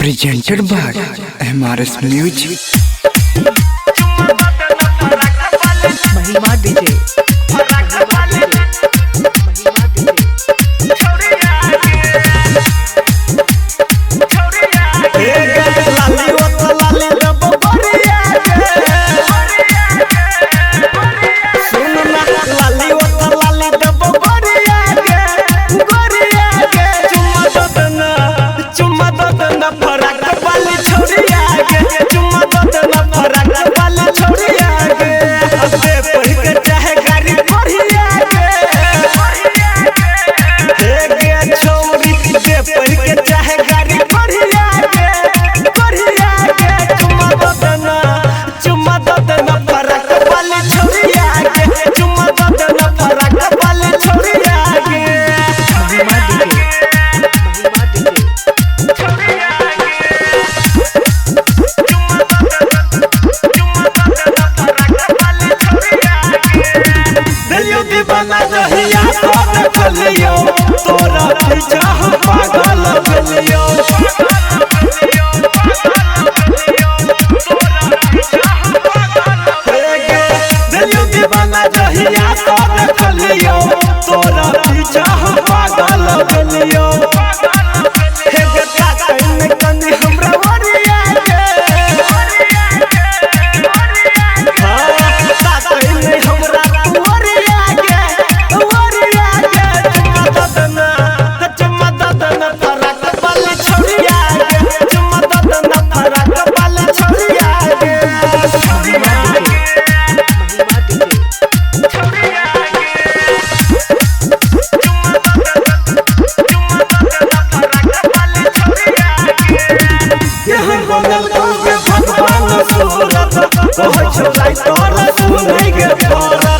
presented by MRS Music. महिमा DJ दीवाना जहिया देखलियो तोरा पीछा हम पागल भेलियो दिलियो दीवाना जहिया देखलियो तोरा पीछा हम पागल भेलियो हे बेटा कहीं कनी हमरा वरिया के हां कहीं हमरा भगवान सूरत कहै छै तोरा सुनै के